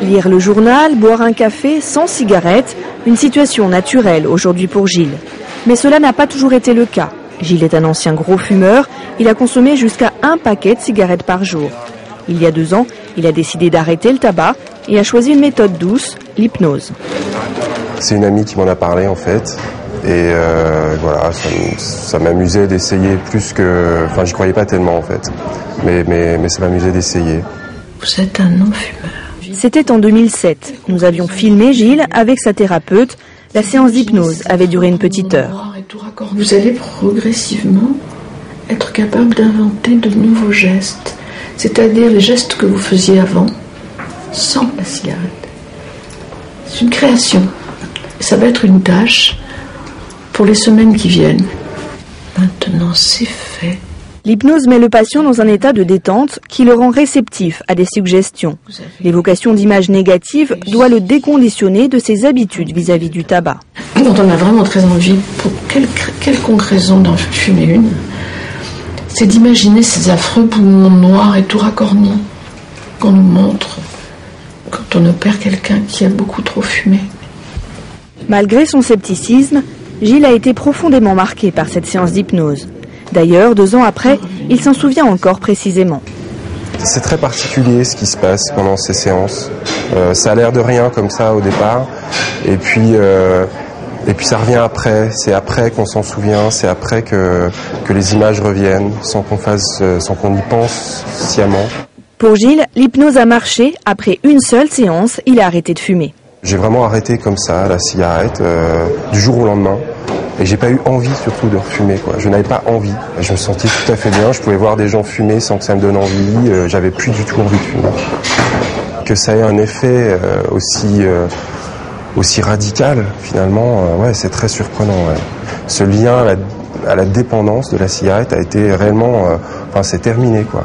Lire le journal, boire un café sans cigarette, une situation naturelle aujourd'hui pour Gilles. Mais cela n'a pas toujours été le cas. Gilles est un ancien gros fumeur, il a consommé jusqu'à 1 paquet de cigarettes par jour. Il y a 2 ans, il a décidé d'arrêter le tabac et a choisi une méthode douce, l'hypnose. C'est une amie qui m'en a parlé en fait. Et voilà, ça m'amusait d'essayer plus que... Enfin, j'y croyais pas tellement en fait. Mais ça m'amusait d'essayer. Vous êtes un non-fumeur. C'était en 2007. Nous avions filmé Gilles avec sa thérapeute. La séance d'hypnose avait duré une petite heure. Vous allez progressivement être capable d'inventer de nouveaux gestes. C'est-à-dire les gestes que vous faisiez avant, sans la cigarette. C'est une création. Ça va être une tâche pour les semaines qui viennent. Maintenant, c'est fait. L'hypnose met le patient dans un état de détente qui le rend réceptif à des suggestions. L'évocation d'images négatives doit le déconditionner de ses habitudes vis-à-vis du tabac. Quand on a vraiment très envie, pour quelconque raison d'en fumer une, c'est d'imaginer ces affreux poumons noirs et tout racornis qu'on nous montre quand on opère quelqu'un qui a beaucoup trop fumé. Malgré son scepticisme, Gilles a été profondément marqué par cette séance d'hypnose. D'ailleurs, 2 ans après, il s'en souvient encore précisément. C'est très particulier ce qui se passe pendant ces séances. Ça a l'air de rien comme ça au départ. Et puis ça revient après. C'est après qu'on s'en souvient. C'est après que les images reviennent sans qu'on y pense sciemment. Pour Gilles, l'hypnose a marché. Après une seule séance, il a arrêté de fumer. J'ai vraiment arrêté comme ça la cigarette du jour au lendemain. Et j'ai pas eu envie surtout de refumer, quoi. Je n'avais pas envie. Je me sentais tout à fait bien. Je pouvais voir des gens fumer sans que ça me donne envie. J'avais plus du tout envie de fumer. Que ça ait un effet aussi radical, finalement, ouais, c'est très surprenant. Ouais. Ce lien à la dépendance de la cigarette a été réellement, c'est terminé, quoi.